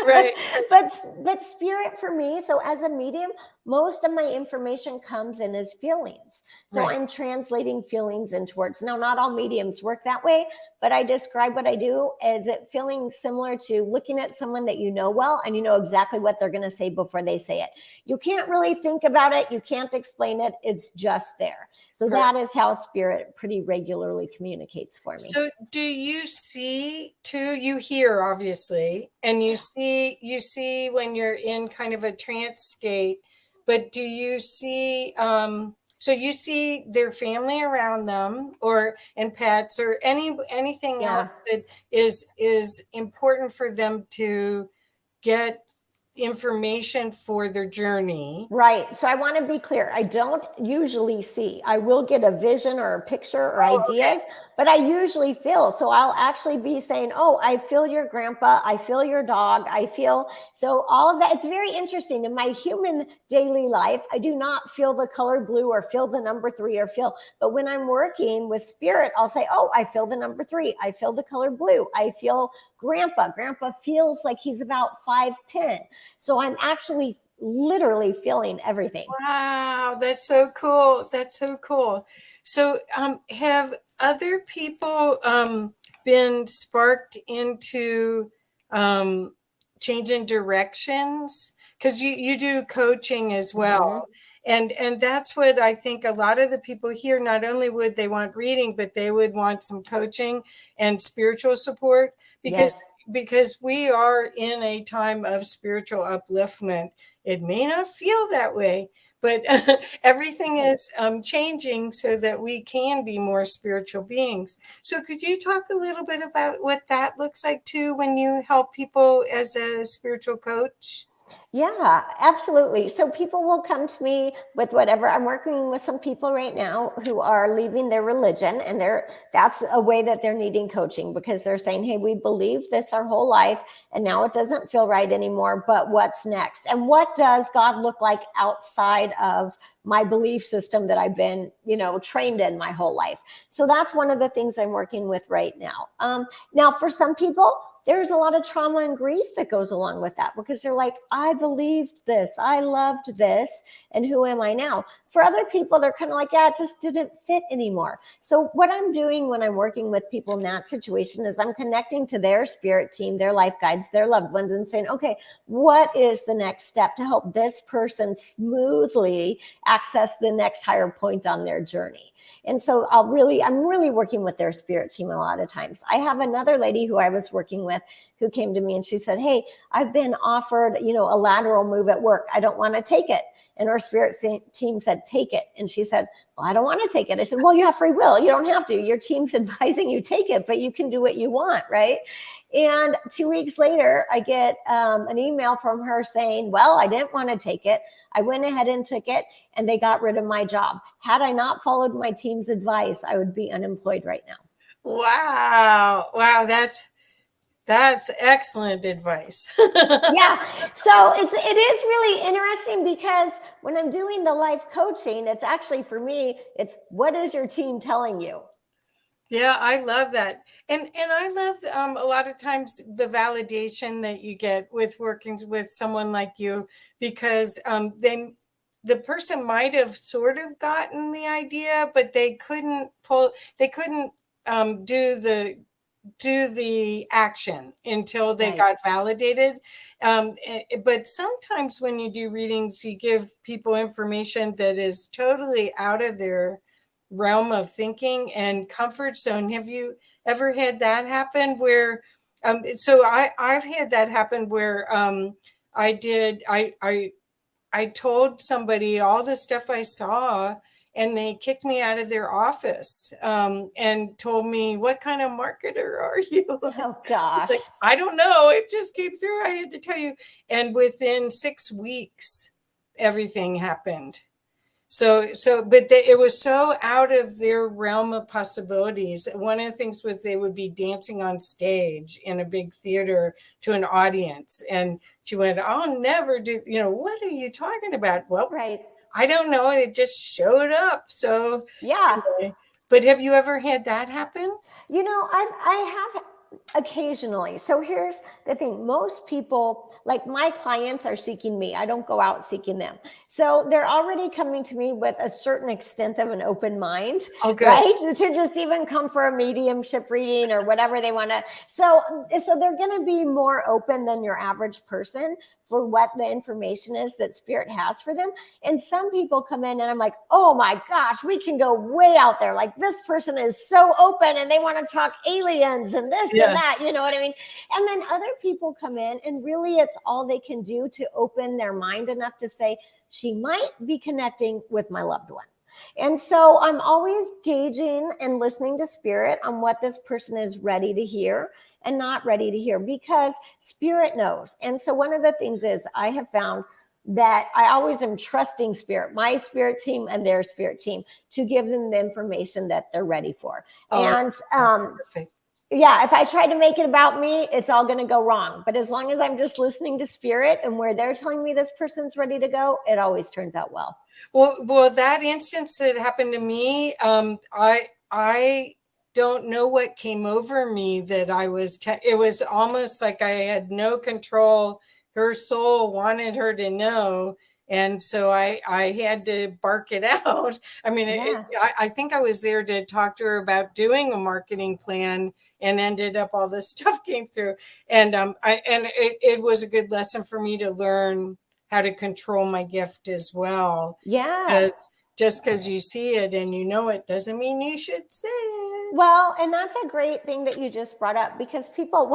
right, but spirit for me, so as a medium, most of my information comes in as feelings. So right. I'm translating feelings into words. Now, not all mediums work that way, but I describe what I do as it feeling similar to looking at someone that you know well, and you know exactly what they're going to say before they say it. You can't really think about it, you can't explain it, it's just there. So that is how spirit pretty regularly communicates for me. So do you see too, you hear obviously, and you see when you're in kind of a trance state, but do you see so you see their family around them or and pets or anything else Yeah. that is important for them to get information for their journey? Right. So I want to be clear. I don't usually see. I will get a vision or a picture or Oh, okay. ideas, but I usually feel. So I'll actually be saying, "Oh, I feel your grandpa. I feel your dog. I feel." So all of that. It's very interesting. In my human daily life, I do not feel the color blue or feel the number 3 or feel. But when I'm working with spirit, I'll say, "Oh, I feel the number 3. I feel the color blue. I feel grandpa. Grandpa feels like he's about 5'10". So I'm actually literally feeling everything. Wow, that's so cool. That's so cool. So, have other people been sparked into um, changing directions? Because you do coaching as well, Mm-hmm. and that's what I think a lot of the people here. Not only would they want reading, but they would want some coaching and spiritual support because Yes. because we are in a time of spiritual upliftment. It may not feel that way, but everything Right. is changing so that we can be more spiritual beings. So could you talk a little bit about what that looks like too when you help people as a spiritual coach? Yeah, absolutely. So people will come to me with whatever. I'm working with some people right now who are leaving their religion, and that's a way that they're needing coaching, because they're saying, "Hey, we believed this our whole life and now it doesn't feel right anymore, but what's next? And what does God look like outside of my belief system that I've been, trained in my whole life?" So that's one of the things I'm working with right now. Now for some people, there's a lot of trauma and grief that goes along with that, because they're like, I believed this, I loved this, and who am I now? For other people, they're kind of like, yeah, it just didn't fit anymore. So what I'm doing when I'm working with people in that situation is I'm connecting to their spirit team, their life guides, their loved ones, and saying, okay, what is the next step to help this person smoothly access the next higher point on their journey? And so I'm really working with their spirit team a lot of times. I have another lady who I was working with who came to me and she said, hey, I've been offered, a lateral move at work. I don't want to take it. And our spirit team said, take it. And she said, well, I don't want to take it. I said, well, you have free will. You don't have to. Your team's advising you take it, but you can do what you want, right? And 2 weeks later, I get an email from her saying, well, I didn't want to take it. I went ahead and took it, and they got rid of my job. Had I not followed my team's advice, I would be unemployed right now. Wow. That's excellent advice. Yeah. So it is really interesting, because when I'm doing the life coaching, it's actually, for me, it's what is your team telling you? Yeah, I love that. And I love a lot of times the validation that you get with working with someone like you, because the person might have sort of gotten the idea, but they couldn't do the action until they got validated. But sometimes when you do readings, you give people information that is totally out of their realm of thinking and comfort zone. Have you ever had that happen where so I've had that happen where I told somebody all the stuff I saw, and they kicked me out of their office and told me, what kind of marketer are you? Oh, gosh. Like, I don't know. It just came through. I had to tell you. And within 6 weeks, everything happened. But it was so out of their realm of possibilities. One of the things was they would be dancing on stage in a big theater to an audience. And she went, I'll never do, what are you talking about? Well, Right. I don't know. It just showed up. So, Yeah. anyway. But have you ever had that happen? I have occasionally. So here's the thing. Most people, like my clients, are seeking me. I don't go out seeking them. So they're already coming to me with a certain extent of an open mind, right? To just even come for a mediumship reading or whatever they want to. So they're going to be more open than your average person for what the information is that spirit has for them. And some people come in and I'm like, oh my gosh, we can go way out there. Like, this person is so open and they want to talk aliens and this and that, you know what I mean? And then other people come in and really it's all they can do to open their mind enough to say, she might be connecting with my loved one. And so I'm always gauging and listening to spirit on what this person is ready to hear and not ready to hear, because spirit knows. And so one of the things is I have found that I always am trusting spirit, my spirit team and their spirit team, to give them the information that they're ready for. And perfect. Yeah, if I try to make it about me, it's all going to go wrong. But as long as I'm just listening to spirit and where they're telling me this person's ready to go, it always turns out well. Well, that instance that happened to me, I don't know what came over me that it was almost like I had no control. Her soul wanted her to know. And so I had to bark it out. I mean, I think I was there to talk to her about doing a marketing plan, and ended up all this stuff came through. And it was a good lesson for me to learn how to control my gift as well. Yeah. Because just because you see it and you know it doesn't mean you should say it. Well, and that's a great thing that you just brought up, because people,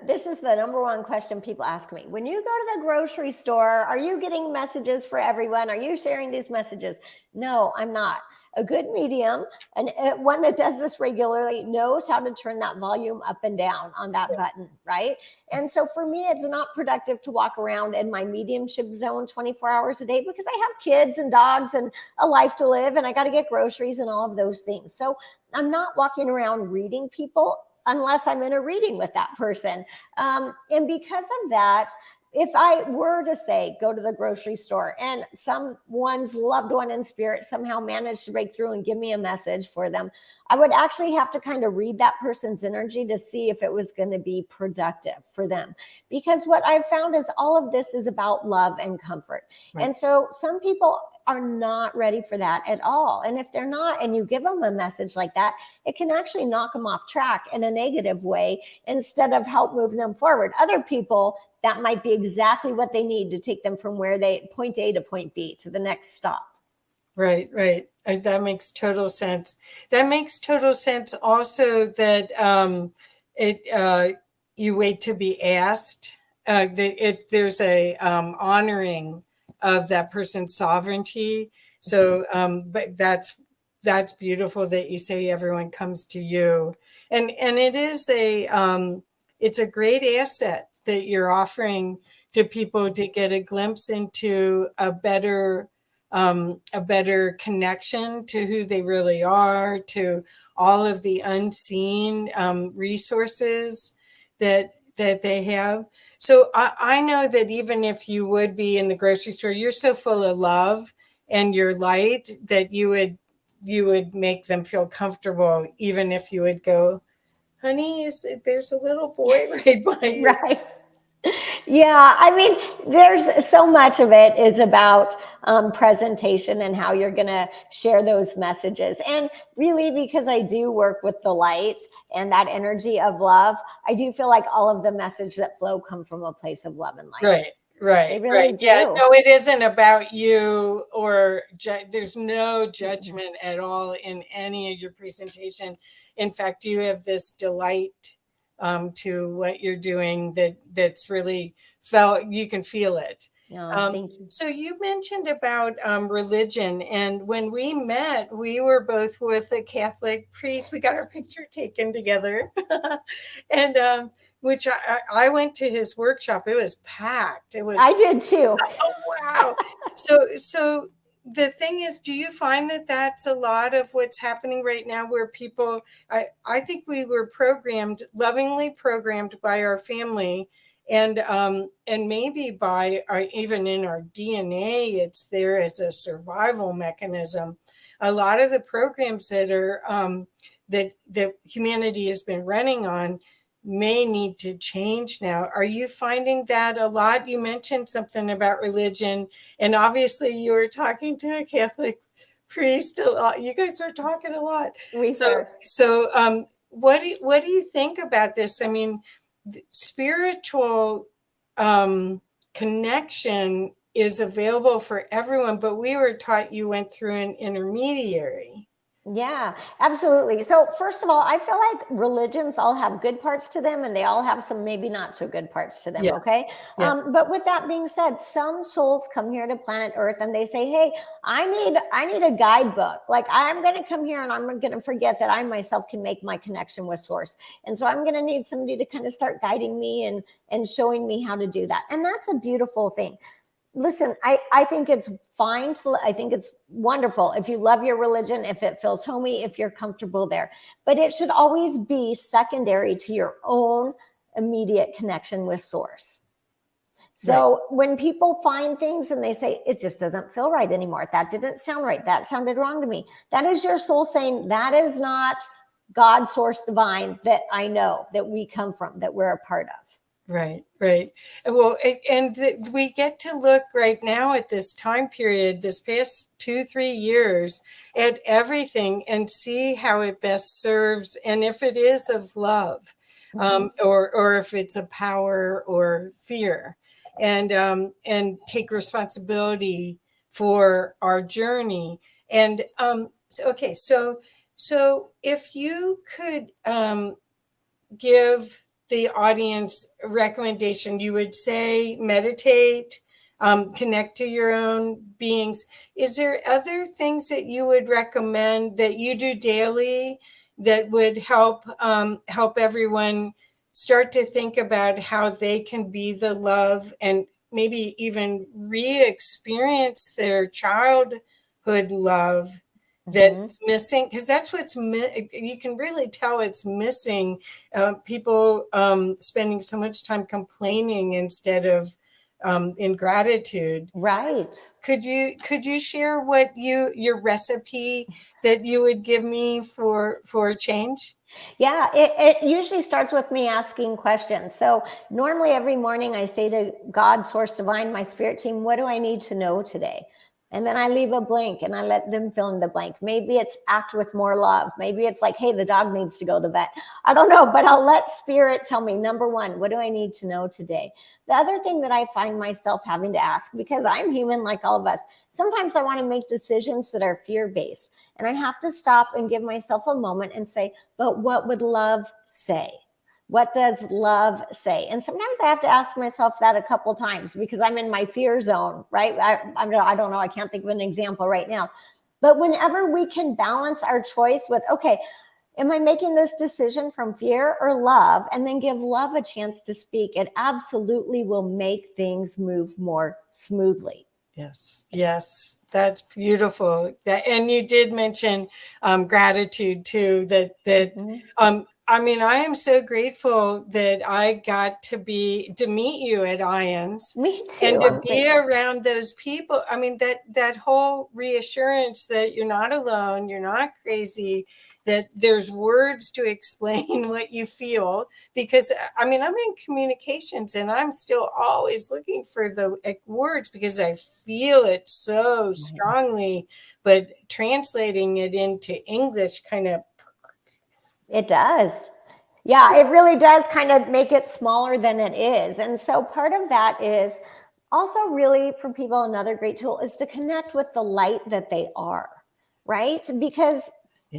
this is the number one question people ask me. When you go to the grocery store, are you getting messages for everyone? Are you sharing these messages? No, I'm not. A good medium, and one that does this regularly, knows how to turn that volume up and down on that button, right? And so for me, it's not productive to walk around in my mediumship zone 24 hours a day because I have kids and dogs and a life to live, and I got to get groceries and all of those things. So I'm not walking around reading people unless I'm in a reading with that person. And because of that, if I were to say go to the grocery store and someone's loved one in spirit somehow managed to break through and give me a message for them, I would actually have to kind of read that person's energy to see if it was going to be productive for them. Because what I've found is all of this is about love and comfort. Right. And so some people are not ready for that at all. And if they're not, and you give them a message like that, it can actually knock them off track in a negative way instead of help move them forward. Other people, that might be exactly what they need to take them from where they point A to point B to the next stop. Right, right. That makes total sense. That makes total sense also that you wait to be asked. There's a honoring of that person's sovereignty. So, but that's beautiful that you say everyone comes to you, and it is it's a great asset that you're offering to people to get a glimpse into a better connection to who they really are, to all of the unseen resources that they have. So I know that even if you would be in the grocery store, you're so full of love and your light that you would make them feel comfortable, even if you would go, honey, there's a little boy right by you. Right. Yeah, I mean, there's so much of it is about presentation and how you're going to share those messages. And really, because I do work with the light and that energy of love, I do feel like all of the message that flow come from a place of love and light. Right. Right. They really right. do. Yeah. No, it isn't about you or there's no judgment at all in any of your presentation. In fact, you have this delight to what you're doing that's really felt, you can feel it. Thank you. So you mentioned about religion, and when we met, we were both with a Catholic priest. We got our picture taken together, and which I went to his workshop. It was packed. It was. I did too. Oh wow! So the thing is, do you find that that's a lot of what's happening right now, where people? I think we were programmed, lovingly programmed by our family, and maybe by even in our DNA, it's there as a survival mechanism. A lot of the programs that are that humanity has been running on may need to change now. Are you finding that a lot? You mentioned something about religion, and obviously you were talking to a Catholic priest a lot. You guys are talking a lot. So what do you think about this? I mean, spiritual connection is available for everyone, but we were taught you went through an intermediary. Yeah, absolutely. So first of all, I feel like religions all have good parts to them and they all have some maybe not so good parts to them. Yeah. Okay. Yeah. But with that being said, some souls come here to planet Earth and they say, hey, I need a guidebook. Like I'm going to come here and I'm going to forget that I myself can make my connection with source. And so I'm going to need somebody to kind of start guiding me and showing me how to do that. And that's a beautiful thing. Listen, I think it's fine I think it's wonderful if you love your religion, if it feels homey, if you're comfortable there, but it should always be secondary to your own immediate connection with source. So when people find things and they say, it just doesn't feel right anymore. That didn't sound right. That sounded wrong to me. That is your soul saying, that is not God, source, divine that I know that we come from, that we're a part of. Right. Well, and we get to look right now at this time period, this past 2-3 years, at everything and see how it best serves, and if it is of love, or if it's a power or fear, and take responsibility for our journey. And so if you could give the audience recommendation, you would say meditate, connect to your own beings. Is there other things that you would recommend that you do daily that would help everyone start to think about how they can be the love and maybe even re-experience their childhood love that's missing? Because that's you can really tell it's missing. People spending so much time complaining instead of in gratitude. Right. Could you share what your recipe that you would give me for a change? Yeah, it usually starts with me asking questions. So normally every morning I say to God, Source Divine, my spirit team, what do I need to know today? And then I leave a blank and I let them fill in the blank. Maybe it's act with more love. Maybe it's like, hey, the dog needs to go to the vet. I don't know, but I'll let spirit tell me, number one, what do I need to know today? The other thing that I find myself having to ask, because I'm human like all of us, sometimes I want to make decisions that are fear-based. And I have to stop and give myself a moment and say, but what would love say? What does love say? And sometimes I have to ask myself that a couple times because I'm in my fear zone, right? I don't know. I can't think of an example right now. But whenever we can balance our choice with, okay, am I making this decision from fear or love? And then give love a chance to speak. It absolutely will make things move more smoothly. Yes, that's beautiful. And you did mention gratitude too. I mean, I am so grateful that I got to meet you at IONS Me and too. to I'm be grateful. around those people. I mean, that whole reassurance that you're not alone, you're not crazy, that there's words to explain what you feel. Because I mean, I'm in communications and I'm still always looking for the words because I feel it so strongly, but translating it into English kind of. It does. Yeah, it really does kind of make it smaller than it is. And so part of that is also really for people, another great tool is to connect with the light that they are, right? Because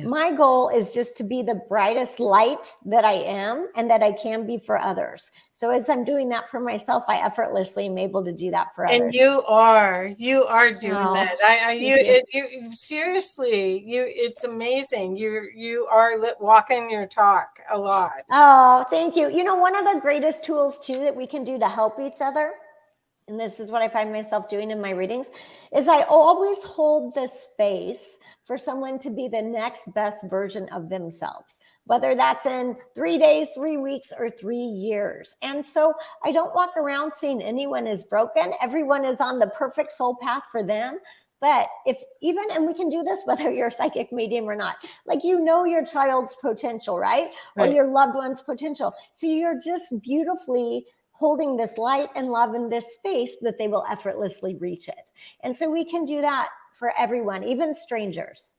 my goal is just to be the brightest light that I am and that I can be for others. So as I'm doing that for myself, I effortlessly am able to do that for And others. you are doing Oh, that. thank you. You seriously, it's amazing. You are walking your talk a lot. Oh, thank you. You know, one of the greatest tools too that we can do to help each other, and this is what I find myself doing in my readings, is I always hold the space for someone to be the next best version of themselves, whether that's in 3 days, 3 weeks, or 3 years. And so I don't walk around saying anyone is broken. Everyone is on the perfect soul path for them. But and we can do this whether you're a psychic medium or not, like, you know, your child's potential, right? Or Right. your loved one's potential. So you're just beautifully holding this light and love in this space that they will effortlessly reach it. And so we can do that for everyone, even strangers.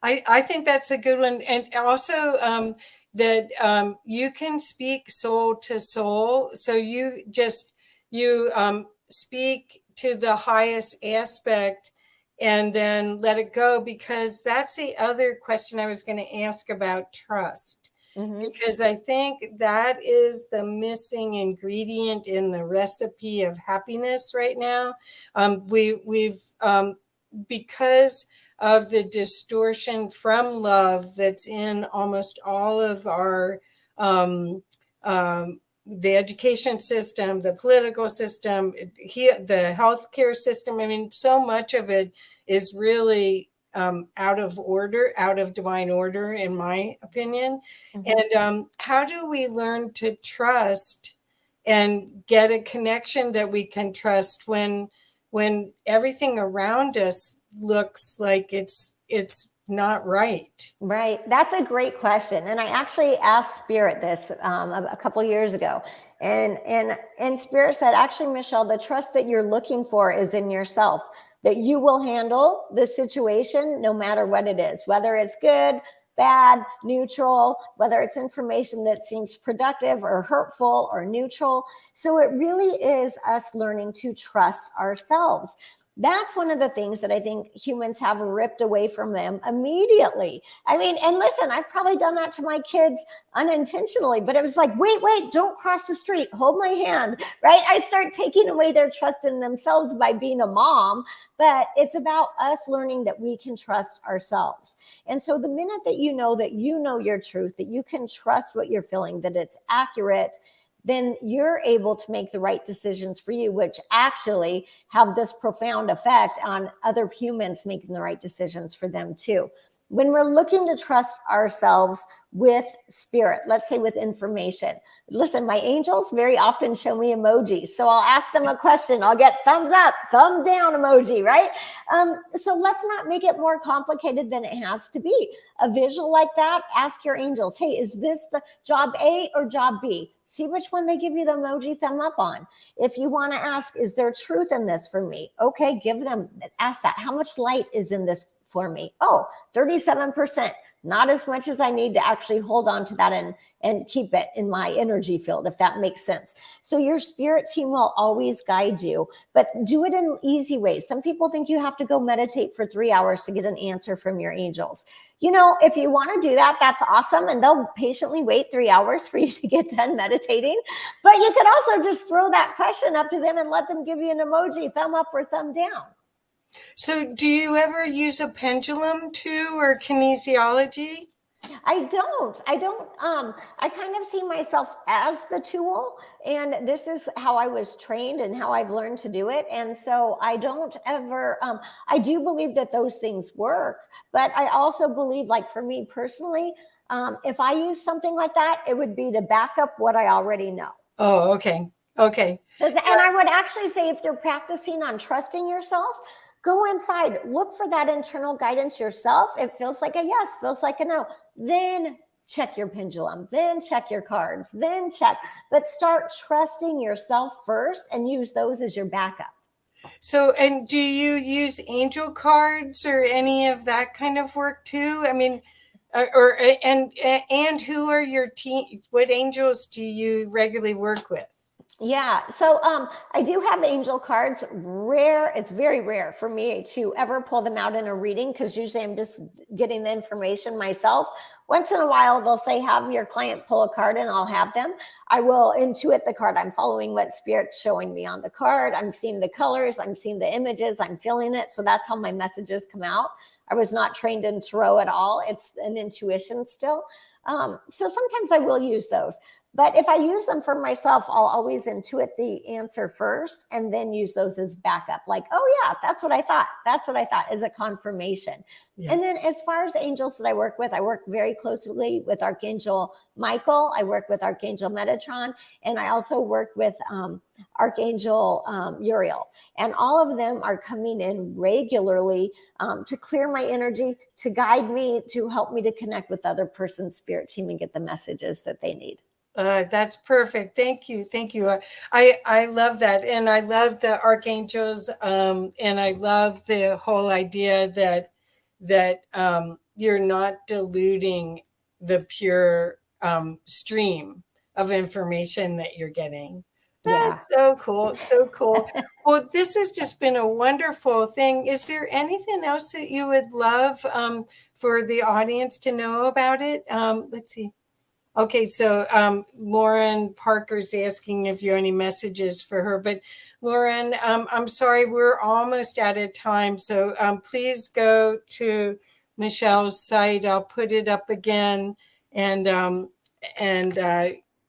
I think that's a good one. And also that you can speak soul to soul. So you speak to the highest aspect and then let it go, because that's the other question I was going to ask about trust. Mm-hmm. Because I think that is the missing ingredient in the recipe of happiness right now. We've because of the distortion from love that's in almost all of our the education system, the political system, the healthcare system. I mean, so much of it is really out of order, out of divine order, in my opinion. Mm-hmm. And how do we learn to trust and get a connection that we can trust when everything around us looks like it's not right? Right. That's a great question. And I actually asked Spirit this a couple years ago. And Spirit said, actually, Michelle, the trust that you're looking for is in yourself, that you will handle the situation no matter what it is, whether it's good, bad, neutral, whether it's information that seems productive or hurtful or neutral. So it really is us learning to trust ourselves. That's one of the things that I think humans have ripped away from them immediately. I mean, and listen, I've probably done that to my kids unintentionally, but it was like, wait, don't cross the street, hold my hand, right? I start taking away their trust in themselves by being a mom, but it's about us learning that we can trust ourselves. And so the minute that you know your truth, that you can trust what you're feeling, that it's accurate, then you're able to make the right decisions for you, which actually have this profound effect on other humans making the right decisions for them too. When we're looking to trust ourselves with spirit, let's say with information, listen, my angels very often show me emojis. So I'll ask them a question. I'll get thumbs up, thumb down emoji, right? So let's not make it more complicated than it has to be. A visual like that, ask your angels, hey, is this the job A or job B? See which one they give you the emoji thumb up on. If you want to ask, is there truth in this for me? Okay, ask that. How much light is in this for me? Oh, 37%. Not as much as I need to actually hold on to that and keep it in my energy field, if that makes sense. So your spirit team will always guide you, but do it in easy ways. Some people think you have to go meditate for 3 hours to get an answer from your angels. If you want to do that, that's awesome. And they'll patiently wait 3 hours for you to get done meditating. But you could also just throw that question up to them and let them give you an emoji, thumb up or thumb down. So do you ever use a pendulum too, or kinesiology? I don't. I kind of see myself as the tool, and this is how I was trained and how I've learned to do it. And so I don't ever, I do believe that those things work, but I also believe, like for me personally, if I use something like that, it would be to back up what I already know. Oh, okay. Okay. And I would actually say, if you're practicing on trusting yourself, go inside, look for that internal guidance yourself. It feels like a yes, feels like a no. Then check your pendulum, then check your cards, then check. But start trusting yourself first and use those as your backup. So, and do you use angel cards or any of that kind of work too? I mean, and who are your team? What angels do you regularly work with? Yeah. So I do have angel cards. It's very rare for me to ever pull them out in a reading, because usually I'm just getting the information myself. Once in a while, they'll say, have your client pull a card, and I'll have them. I will intuit the card. I'm following what spirit's showing me on the card. I'm seeing the colors. I'm seeing the images. I'm feeling it. So that's how my messages come out. I was not trained in tarot at all. It's an intuition still. So sometimes I will use those. But if I use them for myself, I'll always intuit the answer first and then use those as backup. Like, oh yeah, that's what I thought. That's what I thought, as a confirmation. Yeah. And then as far as angels that I work very closely with Archangel Michael. I work with Archangel Metatron, and I also work with Archangel Uriel. And all of them are coming in regularly to clear my energy, to guide me, to help me to connect with other person's spirit team and get the messages that they need. That's perfect. Thank you. Thank you. I love that. And I love the archangels. And I love the whole idea that you're not diluting the pure stream of information that you're getting. That's so cool. So cool. Well, this has just been a wonderful thing. Is there anything else that you would love for the audience to know about it? Let's see. Okay, so Lauren Parker's asking if you have any messages for her. But Lauren, I'm sorry, we're almost out of time. So please go to Michelle's site. I'll put it up again, and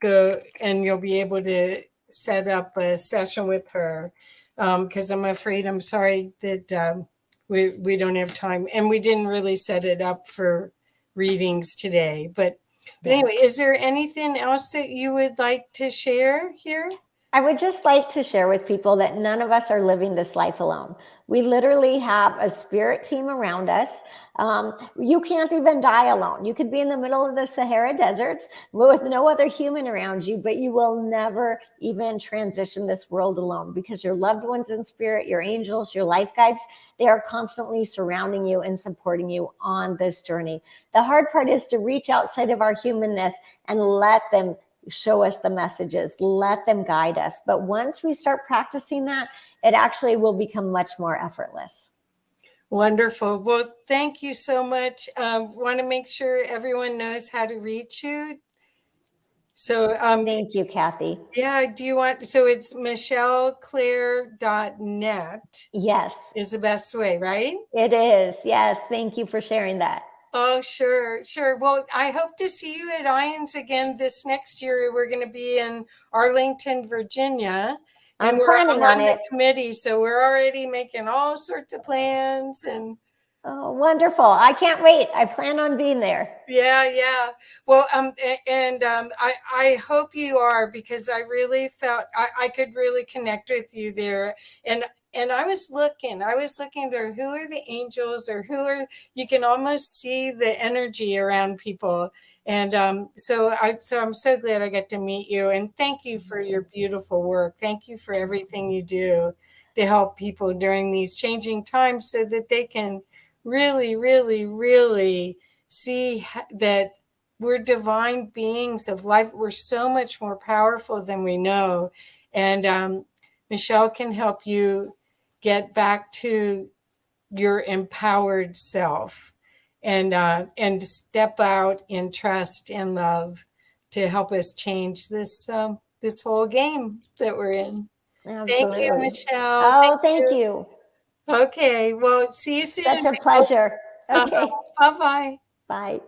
go, and you'll be able to set up a session with her. Because I'm sorry that we don't have time, and we didn't really set it up for readings today, but anyway, is there anything else that you would like to share here? I would just like to share with people that none of us are living this life alone. We literally have a spirit team around us. You can't even die alone. You could be in the middle of the Sahara Desert with no other human around you, but you will never even transition this world alone, because your loved ones in spirit, your angels, your life guides, they are constantly surrounding you and supporting you on this journey. The hard part is to reach outside of our humanness and let them show us the messages, let them guide us. But once we start practicing that, it actually will become much more effortless. Wonderful. Well, thank you so much. Want to make sure everyone knows how to reach you. So, Thank you, Kathy. yeah, do you want, so it's michelleclaire.net Yes, is the best way, right? it is. Yes, thank you for sharing that. Oh, sure, sure. Well, I hope to see you at IONS again this next year. We're going to be in Arlington, Virginia, and I'm planning I'm on on the it. committee, so we're already making all sorts of plans. And Oh, wonderful. I can't wait. I plan on being there. yeah. Well, I hope you are, because I really felt I could really connect with you there. And I was looking to who are the angels, or who are, you can almost see the energy around people. And so I'm so glad I get to meet you. And thank you for your beautiful work. Thank you for everything you do to help people during these changing times, so that they can really see that we're divine beings of life. We're so much more powerful than we know. And Michelle can help you get back to your empowered self, and step out in trust and love to help us change this whole game that we're in. Thank you, Absolutely. Michelle. Thank Oh, thank you. you. Okay, well, see you soon. Such a pleasure. Uh, Okay. bye-bye. Bye.